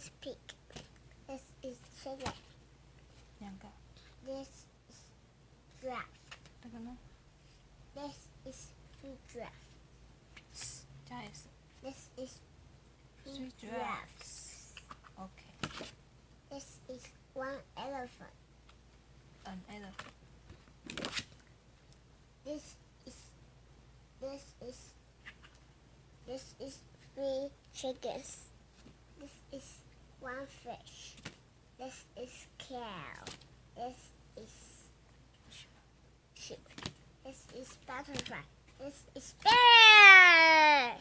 is pig. This is chicken. 两个。 This is giraffe. 这个呢？ This is three giraffe. 加 s。 This is Three giraffes. Okay. This is one elephant. An elephant. This is three chickens. This is one fish. This is cow. This is sheep. This is butterfly. This is bear.